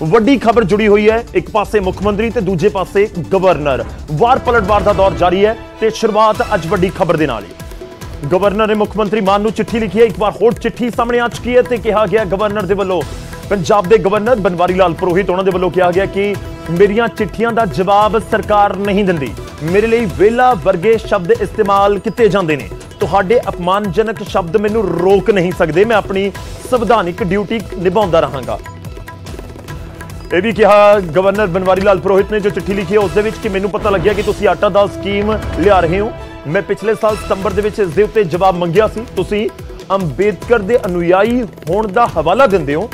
ਵੱਡੀ ਖਬਰ ਜੁੜੀ ਹੋਈ ਹੈ। ਇੱਕ ਪਾਸੇ ਮੁੱਖ ਮੰਤਰੀ ਤੇ ਦੂਜੇ ਪਾਸੇ ਗਵਰਨਰ। ਵਾਰ ਪਲਟਵਾਰ ਦਾ ਦੌਰ ਜਾਰੀ ਹੈ ਤੇ ਸ਼ੁਰੂਆਤ ਅੱਜ ਵੱਡੀ ਖਬਰ ਦੇ ਨਾਲ ਹੀ। ਗਵਰਨਰ ਨੇ ਮੁੱਖ ਮੰਤਰੀ ਮਾਨ ਨੂੰ ਚਿੱਠੀ ਲਿਖੀ ਹੈ। ਇੱਕ ਵਾਰ ਹੋਰ ਚਿੱਠੀ ਸਾਹਮਣੇ ਆ ਚੁੱਕੀ ਹੈ ਤੇ ਕਿਹਾ ਗਿਆ ਗਵਰਨਰ ਦੇ ਵੱਲੋਂ, ਪੰਜਾਬ ਦੇ ਗਵਰਨਰ ਬਨਵਾਰੀ ਲਾਲ ਪੁਰੋਹਿਤ ਉਹਨਾਂ ਦੇ ਵੱਲੋਂ ਕਿਹਾ ਗਿਆ ਕਿ ਮੇਰੀਆਂ ਚਿੱਠੀਆਂ ਦਾ ਜਵਾਬ ਸਰਕਾਰ ਨਹੀਂ ਦਿੰਦੀ। ਮੇਰੇ ਲਈ ਵਿਹਲਾ ਵਰਗੇ ਸ਼ਬਦ ਇਸਤੇਮਾਲ ਕੀਤੇ ਜਾਂਦੇ ਨੇ। ਤੁਹਾਡੇ ਅਪਮਾਨਜਨਕ ਸ਼ਬਦ ਮੈਨੂੰ ਰੋਕ ਨਹੀਂ ਸਕਦੇ। ਮੈਂ ਆਪਣੀ ਸੰਵਿਧਾਨਿਕ ਡਿਊਟੀ ਨਿਭਾਉਂਦਾ ਰਹਾਂਗਾ। ਇਹ ਵੀ ਕਿਹਾ ਗਵਰਨਰ ਬਨਵਾਰੀ ਲਾਲ ਪੁਰੋਹਿਤ ਨੇ ਜੋ ਚਿੱਠੀ ਲਿਖੀ ਹੈ ਉਸ ਦੇ ਵਿੱਚ ਕਿ ਮੈਨੂੰ ਪਤਾ ਲੱਗਿਆ ਕਿ ਤੁਸੀਂ ਆਟਾ ਦਾਲ ਸਕੀਮ ਲਿਆ ਰਹੇ ਹੋ। ਮੈਂ ਪਿਛਲੇ ਸਾਲ ਸਤੰਬਰ ਦੇ ਵਿੱਚ ਇਸ ਦੇ ਉੱਤੇ ਜਵਾਬ ਮੰਗਿਆ ਸੀ। ਤੁਸੀਂ ਅੰਬੇਦਕਰ ਦੇ ਅਨੁਯਾਈ ਹੋਣ ਦਾ ਹਵਾਲਾ ਦਿੰਦੇ ਹੋ।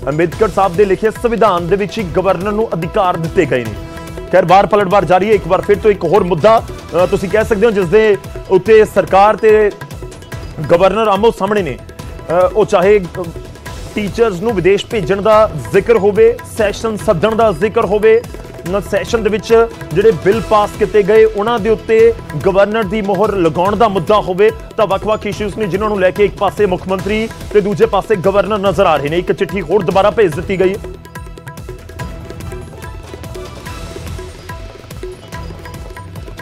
ਅੰਬੇਦਕਰ ਸਾਹਿਬ ਦੇ ਲਿਖੇ ਸੰਵਿਧਾਨ ਦੇ ਵਿੱਚ ਹੀ ਗਵਰਨਰ ਨੂੰ ਅਧਿਕਾਰ ਦਿੱਤੇ ਗਏ ਨੇ। ਖੈਰ ਬਾਰ ਪਲਟਵਾਰ ਜਾਰੀ ਹੈ। ਇੱਕ ਵਾਰ ਫਿਰ ਤੋਂ ਇੱਕ ਹੋਰ ਮੁੱਦਾ ਤੁਸੀਂ ਕਹਿ ਸਕਦੇ ਹੋ ਜਿਸ ਦੇ ਉੱਤੇ ਸਰਕਾਰ ਤੇ ਗਵਰਨਰ ਆਮੋ ਸਾਹਮਣੇ ਨੇ। ਉਹ ਚਾਹੇ ਟੀਚਰਸ ਨੂੰ ਵਿਦੇਸ਼ ਭੇਜਣ ਦਾ ਜ਼ਿਕਰ ਹੋਵੇ, ਸੈਸ਼ਨ ਸੱਦਣ ਦਾ ਜ਼ਿਕਰ ਹੋਵੇ, ਸੈਸ਼ਨ ਦੇ ਵਿੱਚ ਜਿਹੜੇ ਬਿੱਲ ਪਾਸ ਕੀਤੇ ਗਏ ਉਹਨਾਂ ਦੇ ਉੱਤੇ ਗਵਰਨਰ ਦੀ ਮੋਹਰ ਲਗਾਉਣ ਦਾ ਮੁੱਦਾ ਹੋਵੇ, ਤਾਂ ਵੱਖ-ਵੱਖ ਇਸ਼ੂਜ਼ ਨੇ ਜਿਨ੍ਹਾਂ ਨੂੰ ਲੈ ਕੇ ਇੱਕ ਪਾਸੇ ਮੁੱਖ ਮੰਤਰੀ ਤੇ ਦੂਜੇ ਪਾਸੇ ਗਵਰਨਰ ਨਜ਼ਰ ਆ ਰਹੇ ਨੇ। ਇੱਕ ਚਿੱਠੀ ਹੋਰ ਦੁਬਾਰਾ ਭੇਜ ਦਿੱਤੀ ਗਈ ਹੈ।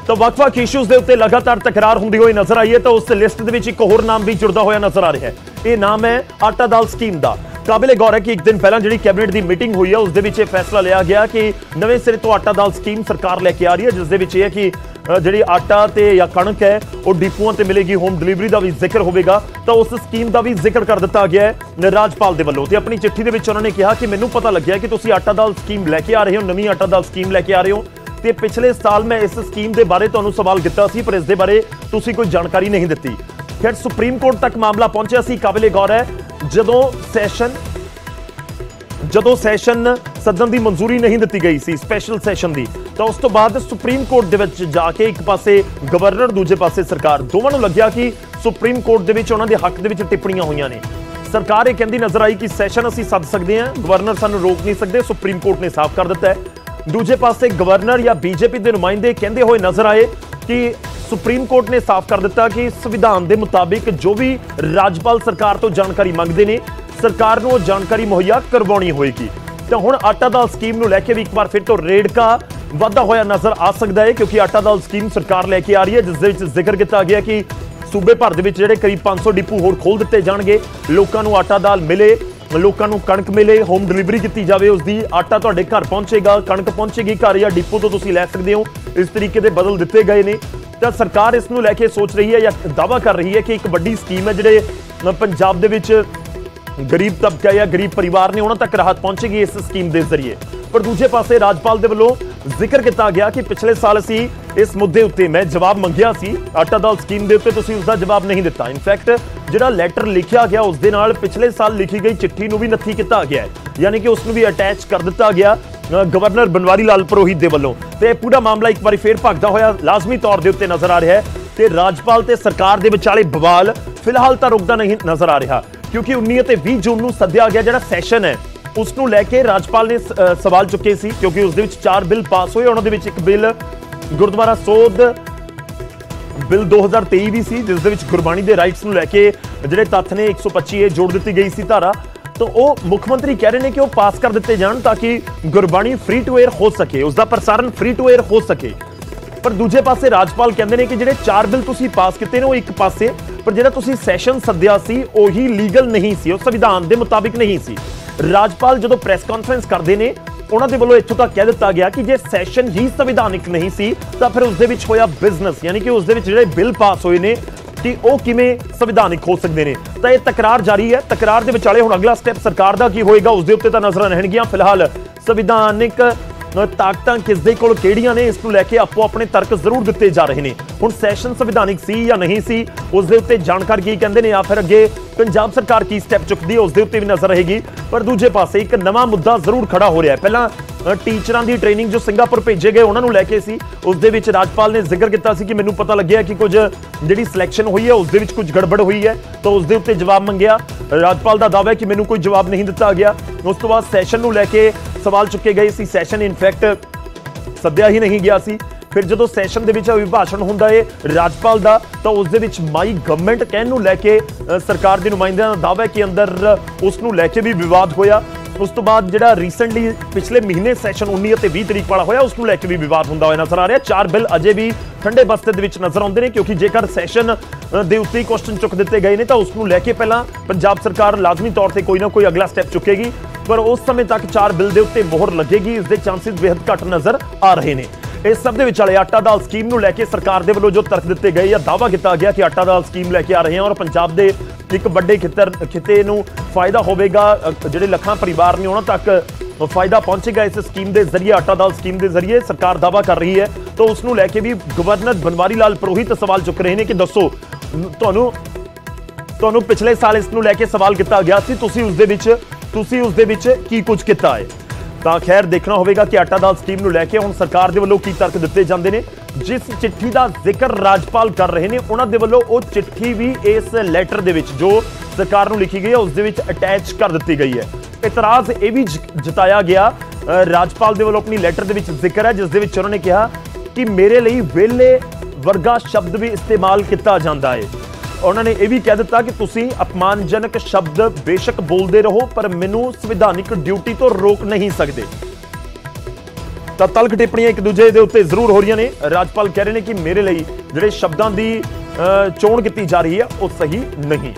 ਤਾਂ ਵੱਖ-ਵੱਖ ਇਸ਼ੂਜ਼ ਦੇ ਉੱਤੇ ਲਗਾਤਾਰ ਤਕਰਾਰ ਹੁੰਦੀ ਹੋਈ ਨਜ਼ਰ ਆਈ ਹੈ। ਤਾਂ ਉਸ ਲਿਸਟ ਦੇ ਵਿੱਚ ਇੱਕ ਹੋਰ ਨਾਮ ਵੀ ਜੁੜਦਾ ਹੋਇਆ ਨਜ਼ਰ ਆ ਰਿਹਾ ਹੈ। ਇਹ ਨਾਮ ਹੈ ਆਟਾ ਦਾਲ ਸਕੀਮ ਦਾ। ਕਾਬਿਲੇ ਗੌਰ ਹੈ ਕਿ ਇੱਕ ਦਿਨ ਪਹਿਲਾਂ ਜਿਹੜੀ ਕੈਬਨਿਟ ਦੀ ਮੀਟਿੰਗ ਹੋਈ ਹੈ ਉਸ ਦੇ ਵਿੱਚ ਇਹ ਫੈਸਲਾ ਲਿਆ ਗਿਆ ਕਿ ਨਵੇਂ ਸਿਰੇ ਤੋਂ ਆਟਾ ਦਾਲ ਸਕੀਮ ਸਰਕਾਰ ਲੈ ਕੇ ਆ ਰਹੀ ਹੈ, ਜਿਸ ਦੇ ਵਿੱਚ ਇਹ ਹੈ ਕਿ ਜਿਹੜੀ ਆਟਾ ਤੇ ਜਾਂ ਕਣਕ ਹੈ ਉਹ ਡਿਪੂਆਂ ਤੇ ਮਿਲੇਗੀ। ਹੋਮ ਡਿਲੀਵਰੀ ਦਾ ਵੀ ਜ਼ਿਕਰ ਹੋਵੇਗਾ। ਤਾਂ ਉਸ ਸਕੀਮ ਦਾ ਵੀ ਜ਼ਿਕਰ ਕਰ ਦਿੱਤਾ ਗਿਆ ਹੈ ਰਾਜਪਾਲ ਦੇ ਵੱਲੋਂ। ਤੇ ਆਪਣੀ ਚਿੱਠੀ ਦੇ ਵਿੱਚ ਉਹਨਾਂ ਨੇ ਕਿਹਾ ਕਿ ਮੈਨੂੰ ਪਤਾ ਲੱਗਿਆ ਕਿ ਤੁਸੀਂ ਆਟਾ ਦਾਲ ਸਕੀਮ ਲੈ ਕੇ ਆ ਰਹੇ ਹੋ, ਨਵੀਂ ਆਟਾ ਦਾਲ ਸਕੀਮ ਲੈ ਕੇ ਆ ਰਹੇ ਹੋ। ਤੇ ਪਿਛਲੇ ਸਾਲ ਮੈਂ ਇਸ ਸਕੀਮ ਦੇ ਬਾਰੇ ਤੁਹਾਨੂੰ ਸਵਾਲ ਕੀਤਾ ਸੀ, ਪਰ ਇਸ ਦੇ ਬਾਰੇ ਤੁਸੀਂ ਕੋਈ ਜਾਣਕਾਰੀ ਨਹੀਂ ਦਿੱਤੀ। ਖੈਰ ਸੁਪਰੀਮ ਕੋਰਟ ਤੱਕ ਮਾਮਲਾ ਪਹੁੰਚਿਆ ਸੀ। ਕਾਬਿਲੇ ਗੌਰ ਹੈ ਜਦੋਂ ਸੈਸ਼ਨ ਸੱਦਣ ਦੀ ਮਨਜ਼ੂਰੀ ਨਹੀਂ ਦਿੱਤੀ ਗਈ ਸੀ ਸਪੈਸ਼ਲ ਸੈਸ਼ਨ ਦੀ, ਤਾਂ ਉਸ ਤੋਂ ਬਾਅਦ ਸੁਪਰੀਮ ਕੋਰਟ ਦੇ ਵਿੱਚ ਜਾ ਕੇ ਇੱਕ ਪਾਸੇ ਗਵਰਨਰ ਦੂਜੇ ਪਾਸੇ ਸਰਕਾਰ, ਦੋਵਾਂ ਨੂੰ ਲੱਗਿਆ ਕਿ ਸੁਪਰੀਮ ਕੋਰਟ ਦੇ ਵਿੱਚ ਉਹਨਾਂ ਦੇ ਹੱਕ ਦੇ ਵਿੱਚ ਟਿੱਪਣੀਆਂ ਹੋਈਆਂ ਨੇ। ਸਰਕਾਰ ਇਹ ਕਹਿੰਦੀ ਨਜ਼ਰ ਆਈ ਕਿ ਸੈਸ਼ਨ ਅਸੀਂ ਸੱਦ ਸਕਦੇ ਹਾਂ, ਗਵਰਨਰ ਸਾਨੂੰ ਰੋਕ ਨਹੀਂ ਸਕਦੇ। ਸੁਪਰੀਮ ਕੋਰਟ ਨੇ ਸਾਫ਼ ਕਰ ਦਿੱਤਾ ਹੈ। ਦੂਜੇ ਪਾਸੇ ਗਵਰਨਰ ਜਾਂ ਬੀਜੇਪੀ ਦੇ ਨੁਮਾਇੰਦੇ ਕਹਿੰਦੇ ਹੋਏ ਨਜ਼ਰ ਆਏ ਕਿ ਸੁਪਰੀਮ ਕੋਰਟ ਨੇ ਸਾਫ਼ ਕਰ ਦਿੱਤਾ ਕਿ ਸੰਵਿਧਾਨ ਦੇ ਮੁਤਾਬਿਕ ਜੋ ਵੀ ਰਾਜਪਾਲ ਸਰਕਾਰ ਤੋਂ ਜਾਣਕਾਰੀ ਮੰਗਦੇ ਨੇ ਸਰਕਾਰ ਨੂੰ ਉਹ ਜਾਣਕਾਰੀ ਮੁਹੱਈਆ ਕਰਵਾਉਣੀ ਹੋਏਗੀ। ਤਾਂ ਹੁਣ ਆਟਾ ਦਾਲ ਸਕੀਮ ਨੂੰ ਲੈ ਕੇ ਵੀ ਇੱਕ ਵਾਰ ਫਿਰ ਤੋਂ ਰੇੜਕਾ ਵਾਧਾ ਹੋਇਆ ਨਜ਼ਰ ਆ ਸਕਦਾ ਹੈ, ਕਿਉਂਕਿ ਆਟਾ ਦਾਲ ਸਕੀਮ ਸਰਕਾਰ ਲੈ ਕੇ ਆ ਰਹੀ ਹੈ, ਜਿਸ ਦੇ ਵਿੱਚ ਜ਼ਿਕਰ ਕੀਤਾ ਗਿਆ ਕਿ ਸੂਬੇ ਭਰ ਦੇ ਵਿੱਚ ਜਿਹੜੇ ਕਰੀਬ 500 ਡਿਪੂ ਹੋਰ ਖੋਲ ਦਿੱਤੇ ਜਾਣਗੇ। ਲੋਕਾਂ ਨੂੰ ਆਟਾ ਦਾਲ ਮਿਲੇ, ਲੋਕਾਂ ਨੂੰ ਕਣਕ ਮਿਲੇ, ਹੋਮ ਡਿਲੀਵਰੀ ਕੀਤੀ ਜਾਵੇ ਉਸਦੀ। ਆਟਾ ਤੁਹਾਡੇ ਘਰ ਪਹੁੰਚੇਗਾ, ਕਣਕ ਪਹੁੰਚੇਗੀ ਘਰ ਜਾਂ ਡਿਪੂ ਤੋਂ ਤੁਸੀਂ ਲੈ ਸਕਦੇ ਹੋ। ਇਸ ਤਰੀਕੇ ਦੇ ਬਦਲ ਦਿੱਤੇ ਗਏ ਨੇ। ਤਾਂ ਸਰਕਾਰ ਇਸ ਨੂੰ ਲੈ ਕੇ ਸੋਚ ਰਹੀ ਹੈ ਜਾਂ ਦਾਅਵਾ ਕਰ ਰਹੀ ਹੈ ਕਿ ਇੱਕ ਵੱਡੀ ਸਕੀਮ ਹੈ ਜਿਹੜੇ ਪੰਜਾਬ ਦੇ ਵਿੱਚ ਗਰੀਬ ਤਬਕਾ ਜਾਂ ਗਰੀਬ ਪਰਿਵਾਰ ਨੇ ਉਹਨਾਂ ਤੱਕ ਰਾਹਤ ਪਹੁੰਚੇਗੀ ਇਸ ਸਕੀਮ ਦੇ ਜ਼ਰੀਏ। ਪਰ ਦੂਜੇ ਪਾਸੇ ਰਾਜਪਾਲ ਦੇ ਵੱਲੋਂ ਜ਼ਿਕਰ ਕੀਤਾ ਗਿਆ ਕਿ ਪਿਛਲੇ ਸਾਲ ਅਸੀਂ ਇਸ ਮੁੱਦੇ ਉੱਤੇ ਮੈਂ ਜਵਾਬ ਮੰਗਿਆ ਸੀ ਆਟਾ ਦਾਲ ਸਕੀਮ ਦੇ ਉੱਤੇ, ਤੁਸੀਂ ਉਸਦਾ ਜਵਾਬ ਨਹੀਂ ਦਿੱਤਾ। ਇਨਫੈਕਟ ਜਿਹੜਾ ਲੈਟਰ ਲਿਖਿਆ ਗਿਆ ਉਸ ਦੇ ਨਾਲ ਪਿਛਲੇ ਸਾਲ ਲਿਖੀ ਗਈ ਚਿੱਠੀ ਨੂੰ ਵੀ ਨੱਥੀ ਕੀਤਾ ਗਿਆ ਹੈ, ਯਾਨੀ ਕਿ ਉਸ ਨੂੰ ਵੀ ਅਟੈਚ ਕਰ ਦਿੱਤਾ ਗਿਆ ਗਵਰਨਰ ਬਨਵਾਰੀ ਲਾਲ ਪੁਰੋਹਿਤ ਦੇ ਵੱਲੋਂ। ਤੇ ਇਹ ਪੂਰਾ ਮਾਮਲਾ ਇੱਕ ਵਾਰੀ ਫੇਰ ਭਖਦਾ ਹੋਇਆ ਲਾਜ਼ਮੀ ਤੌਰ ਦੇ ਉੱਤੇ ਨਜ਼ਰ ਆ ਰਿਹਾ ਹੈ। ਤੇ ਰਾਜਪਾਲ ਤੇ ਸਰਕਾਰ ਦੇ ਵਿਚਾਲੇ ਬਵਾਲ ਫਿਲਹਾਲ ਤਾਂ ਰੁਕਦਾ ਨਹੀਂ ਨਜ਼ਰ ਆ ਰਿਹਾ, ਕਿਉਂਕਿ 19 ਅਤੇ 20 ਜੂਨ ਨੂੰ ਸੱਦਿਆ ਗਿਆ ਜਿਹੜਾ ਸੈਸ਼ਨ ਹੈ ਉਸ ਨੂੰ ਲੈ ਕੇ ਰਾਜਪਾਲ ਨੇ ਸਵਾਲ ਚੁੱਕੇ ਸੀ, ਕਿਉਂਕਿ ਉਸ ਦੇ ਵਿੱਚ 4 ਬਿੱਲ ਪਾਸ ਹੋਏ। ਉਹਨਾਂ ਦੇ ਵਿੱਚ ਇੱਕ ਬਿੱਲ ਗੁਰਦੁਆਰਾ ਸੋਧ ਬਿੱਲ 2023 ਵੀ ਸੀ, ਜਿਸ ਦੇ ਵਿੱਚ ਗੁਰਬਾਣੀ ਦੇ ਰਾਈਟਸ ਨੂੰ ਲੈ ਕੇ ਜਿਹੜੇ ਤੱਥ ਨੇ 125 ਜੋੜ ਦਿੱਤੀ ਗਈ ਸੀ ਧਾਰਾ। ਤਾਂ ਉਹ ਮੁੱਖ ਮੰਤਰੀ ਕਹਿ ਰਹੇ ਨੇ ਕਿ ਉਹ ਪਾਸ ਕਰ ਦਿੱਤੇ ਜਾਣ ਤਾਂ ਕਿ ਗੁਰਬਾਣੀ ਫ੍ਰੀ ਟੂ 에ਅਰ ਹੋ ਸਕੇ, ਉਸਦਾ ਪ੍ਰਸਾਰਣ ਫ੍ਰੀ ਟੂ 에ਅਰ ਹੋ ਸਕੇ। ਪਰ ਦੂਜੇ ਪਾਸੇ ਰਾਜਪਾਲ ਕਹਿੰਦੇ ਨੇ ਕਿ ਜਿਹੜੇ 4 ਬਿੱਲ ਤੁਸੀਂ ਪਾਸ ਕੀਤੇ ਨੇ ਉਹ ਇੱਕ ਪਾਸੇ, ਪਰ ਜਿਹੜਾ ਤੁਸੀਂ ਸੈਸ਼ਨ ਸੱਦਿਆ ਸੀ ਉਹੀ ਲੀਗਲ ਨਹੀਂ ਸੀ, ਉਹ ਸੰਵਿਧਾਨ ਦੇ ਮੁਤਾਬਿਕ ਨਹੀਂ ਸੀ। ਰਾਜਪਾਲ ਜਦੋਂ ਪ੍ਰੈਸ ਕਾਨਫਰੰਸ ਕਰਦੇ ਨੇ ਉਹਨਾਂ ਦੇ ਵੱਲੋਂ ਇੱਥੋਂ ਤੱਕ ਕਹਿ ਦਿੱਤਾ ਗਿਆ ਕਿ ਜੇ ਸੈਸ਼ਨ ਹੀ ਸੰਵਿਧਾਨਿਕ ਨਹੀਂ ਸੀ ਤਾਂ ਫਿਰ ਉਸ ਦੇ ਵਿੱਚ ਹੋਇਆ ਬਿਜ਼ਨਸ, ਯਾਨੀ ਕਿ ਉਸ ਦੇ ਵਿੱਚ ਜਿਹੜੇ ਬਿੱਲ ਪਾਸ ਹੋਏ ਨੇ ਕਿ ਉਹ ਕਿਵੇਂ ਸੰਵਿਧਾਨਿਕ ਹੋ ਸਕਦੇ ਨੇ। ਤਾਂ ਇਹ ਤਕਰਾਰ ਜਾਰੀ ਹੈ। ਤਕਰਾਰ ਦੇ ਵਿਚਾਲੇ ਹੁਣ ਅਗਲਾ ਸਟੈਪ ਸਰਕਾਰ ਦਾ ਕੀ ਹੋਏਗਾ ਉਸ ਦੇ ਉੱਤੇ ਤਾਂ ਨਜ਼ਰਾਂ ਰਹਿਣਗੀਆਂ। ਫਿਲਹਾਲ ਸੰਵਿਧਾਨਿਕ ਤਾਕਤਾਂ ਕਿਸ ਦੇ ਕੋਲ ਕਿਹੜੀਆਂ ਨੇ ਇਸ ਨੂੰ ਲੈ ਕੇ ਆਪੋ ਆਪਣੇ ਤਰਕ ਜ਼ਰੂਰ ਦਿੱਤੇ ਜਾ ਰਹੇ ਨੇ। ਹੁਣ ਸੈਸ਼ਨ ਸੰਵਿਧਾਨਿਕ ਸੀ ਜਾਂ ਨਹੀਂ ਸੀ ਉਸ ਦੇ ਉੱਤੇ ਜਾਣਕਾਰ ਕੀ ਕਹਿੰਦੇ ਨੇ ਜਾਂ ਫਿਰ ਅੱਗੇ ਪੰਜਾਬ ਸਰਕਾਰ ਕੀ ਸਟੈਪ ਚੁੱਕਦੀ ਹੈ ਉਸ ਦੇ ਉੱਤੇ ਵੀ ਨਜ਼ਰ ਰਹੇਗੀ। ਪਰ ਦੂਜੇ ਪਾਸੇ ਇੱਕ ਨਵਾਂ ਮੁੱਦਾ ਜ਼ਰੂਰ ਖੜਾ ਹੋ ਰਿਹਾ ਹੈ। ਪਹਿਲਾਂ ਟੀਚਰਾਂ ਦੀ ਟ੍ਰੇਨਿੰਗ ਜੋ ਸਿੰਗਾਪੁਰ ਭੇਜੇ ਗਏ ਉਹਨਾਂ ਨੂੰ ਲੈ ਕੇ ਸੀ, ਉਸ ਦੇ ਵਿੱਚ ਰਾਜਪਾਲ ਨੇ ਜ਼ਿਕਰ ਕੀਤਾ ਸੀ ਕਿ ਮੈਨੂੰ ਪਤਾ ਲੱਗਿਆ ਕਿ ਕੁਝ ਜਿਹੜੀ ਸਿਲੈਕਸ਼ਨ ਹੋਈ ਹੈ ਉਸ ਦੇ ਵਿੱਚ ਕੁਝ ਗੜਬੜ ਹੋਈ ਹੈ, ਤਾਂ ਉਸ ਦੇ ਉੱਤੇ ਜਵਾਬ ਮੰਗਿਆ। ਰਾਜਪਾਲ ਦਾ ਦਾਅਵਾ ਹੈ ਕਿ ਮੈਨੂੰ ਕੋਈ ਜਵਾਬ ਨਹੀਂ ਦਿੱਤਾ ਗਿਆ। ਉਸ ਤੋਂ ਬਾਅਦ ਸੈਸ਼ਨ ਨੂੰ ਲੈ ਕੇ ਸਵਾਲ ਚੁੱਕੇ ਗਏ ਸੀ। ਸੈਸ਼ਨ ਇਨਫੈਕਟ ਸੱਦਿਆ ਹੀ ਨਹੀਂ ਗਿਆ ਸੀ। ਫਿਰ ਜਦੋਂ ਸੈਸ਼ਨ ਦੇ ਵਿੱਚ ਅਭਿਭਾਸ਼ਣ ਹੁੰਦਾ ਹੈ ਰਾਜਪਾਲ ਦਾ, ਤਾਂ ਉਸ ਦੇ ਵਿੱਚ ਮਾਈ ਗਵਰਨਮੈਂਟ ਕਹਿਣ ਨੂੰ ਲੈ ਕੇ ਸਰਕਾਰ ਦੇ ਨੁਮਾਇੰਦਿਆਂ ਦਾ ਦਾਅਵਾ ਹੈ ਕਿ ਅੰਦਰ ਉਸ ਨੂੰ ਲੈ ਕੇ ਵੀ ਵਿਵਾਦ ਹੋਇਆ। ਉਸ ਤੋਂ ਬਾਅਦ ਜਿਹੜਾ ਰੀਸੈਂਟਲੀ ਪਿਛਲੇ ਮਹੀਨੇ ਸੈਸ਼ਨ 19 ਅਤੇ 20 ਤਰੀਕ ਵਾਲਾ ਹੋਇਆ ਉਸ ਨੂੰ ਲੈ ਕੇ ਵੀ ਵਿਵਾਦ ਹੁੰਦਾ ਹੋਇਆ ਨਜ਼ਰ ਆ ਰਿਹਾ। 4 ਬਿੱਲ ਅਜੇ ਵੀ ਠੰਡੇ ਬਸਤੇ ਦੇ ਵਿੱਚ ਨਜ਼ਰ ਆਉਂਦੇ ਨੇ, ਕਿਉਂਕਿ ਜੇਕਰ ਸੈਸ਼ਨ ਦੇ ਉੱਤੇ ਕੁਐਸਚਨ ਚੁੱਕ ਦਿੱਤੇ ਗਏ ਨੇ ਤਾਂ ਉਸ ਨੂੰ ਲੈ ਕੇ ਪਹਿਲਾਂ ਪੰਜਾਬ ਸਰਕਾਰ ਲਾਜ਼ਮੀ ਤੌਰ ਤੇ ਕੋਈ ਨਾ ਕੋਈ ਅਗਲਾ ਸਟੈਪ ਚੁੱਕੇਗੀ, ਪਰ ਉਸ ਸਮੇਂ ਤੱਕ 4 ਬਿੱਲ ਦੇ ਉੱਤੇ ਮੋਹਰ ਲੱਗੇਗੀ। ਇਸ ਦੇ ਚਾਂਸਸ ਬੇहद ਘੱਟ ਨਜ਼ਰ ਆ ਰਹੇ ਨੇ। ਇਸ ਸਭ ਦੇ ਵਿਚਾਲੇ ਆਟਾ ਦਾਲ ਸਕੀਮ ਨੂੰ ਲੈ ਕੇ ਸਰਕਾਰ ਦੇ ਵੱਲੋਂ ਜੋ ਤਰਕ ਦਿੱਤੇ ਗਏ ਜਾਂ ਦਾਅਵਾ ਕੀਤਾ ਗਿਆ ਕਿ ਆਟਾ ਦਾਲ ਸਕੀਮ ਲੈ ਕੇ ਆ ਰਹੇ ਹਾਂ ਔਰ ਪੰਜਾਬ ਦੇ ਇੱਕ ਵੱਡੇ ਖਿੱਤੇ ਨੂੰ ਫਾਇਦਾ ਹੋਵੇਗਾ, ਜਿਹੜੇ ਲੱਖਾਂ ਪਰਿਵਾਰ ਨੇ ਉਹਨਾਂ ਤੱਕ ਫਾਇਦਾ ਪਹੁੰਚੇਗਾ ਇਸ ਸਕੀਮ ਦੇ ਜ਼ਰੀਏ, ਆਟਾ ਦਾਲ ਸਕੀਮ ਦੇ ਜ਼ਰੀਏ ਸਰਕਾਰ ਦਾਅਵਾ ਕਰ ਰਹੀ ਹੈ। ਤਾਂ ਉਸ ਨੂੰ ਲੈ ਕੇ ਵੀ ਗਵਰਨਰ ਬਨਵਾਰੀ ਲਾਲ ਪੁਰੋਹਿਤ ਸਵਾਲ ਚੁੱਕ ਰਹੇ ਨੇ ਕਿ ਦੱਸੋ ਤੁਹਾਨੂੰ ਪਿਛਲੇ ਸਾਲ ਇਸ ਨੂੰ ਲੈ ਕੇ ਸਵਾਲ ਕੀਤਾ ਗਿਆ ਸੀ, ਤੁਸੀਂ ਉਸ ਦੇ ਵਿੱਚ ਕੀ ਕੁਝ ਕੀਤਾ ਹੈ। ਤਾਂ ਖੈਰ ਦੇਖਣਾ ਹੋਵੇਗਾ ਕਿ ਆਟਾ ਦਾਲ ਸਕੀਮ ਨੂੰ ਲੈ ਕੇ ਹੁਣ ਸਰਕਾਰ ਦੇ ਵੱਲੋਂ ਕੀ ਤਰਕ ਦਿੱਤੇ ਜਾਂਦੇ ਨੇ। ਜਿਸ ਚਿੱਠੀ ਦਾ ਜ਼ਿਕਰ ਰਾਜਪਾਲ ਕਰ ਰਹੇ ਨੇ ਉਹਨਾਂ ਦੇ ਵੱਲੋਂ ਉਹ ਚਿੱਠੀ ਵੀ ਇਸ ਲੈਟਰ ਦੇ ਵਿੱਚ ਜੋ ਸਰਕਾਰ ਨੂੰ ਲਿਖੀ ਗਈ ਹੈ ਉਸ ਦੇ ਵਿੱਚ ਅਟੈਚ ਕਰ ਦਿੱਤੀ ਗਈ ਹੈ। ਇਤਰਾਜ਼ ਇਹ ਵੀ ਜਤਾਇਆ ਗਿਆ ਰਾਜਪਾਲ ਦੇ ਵੱਲੋਂ ਆਪਣੀ ਲੈਟਰ ਦੇ ਵਿੱਚ ਜ਼ਿਕਰ ਹੈ, ਜਿਸ ਦੇ ਵਿੱਚ ਉਹਨਾਂ ਨੇ ਕਿਹਾ ਕਿ ਮੇਰੇ ਲਈ ਵੇਲੇ ਵਰਗਾ ਸ਼ਬਦ ਵੀ ਇਸਤੇਮਾਲ ਕੀਤਾ ਜਾਂਦਾ ਹੈ। ਉਹਨਾਂ ਨੇ ਇਹ ਵੀ ਕਹਿ ਦਿੱਤਾ ਕਿ ਤੁਸੀਂ ਅਪਮਾਨਜਨਕ ਸ਼ਬਦ ਬੇਸ਼ੱਕ ਬੋਲਦੇ ਰਹੋ ਪਰ ਮੈਨੂੰ ਸੰਵਿਧਾਨਿਕ ਡਿਊਟੀ ਤੋਂ ਰੋਕ ਨਹੀਂ ਸਕਦੇ। ਤਾਂ ਤਲਖ ਟਿੱਪਣੀਆਂ ਇੱਕ ਦੂਜੇ ਦੇ ਉੱਤੇ ਜ਼ਰੂਰ ਹੋ ਰਹੀਆਂ ਨੇ। ਰਾਜਪਾਲ ਕਹਿ ਰਹੇ ਨੇ ਕਿ ਮੇਰੇ ਲਈ ਜਿਹੜੇ ਸ਼ਬਦਾਂ ਦੀ ਚੋਣ ਕੀਤੀ ਜਾ ਰਹੀ ਹੈ ਉਹ ਸਹੀ ਨਹੀਂ।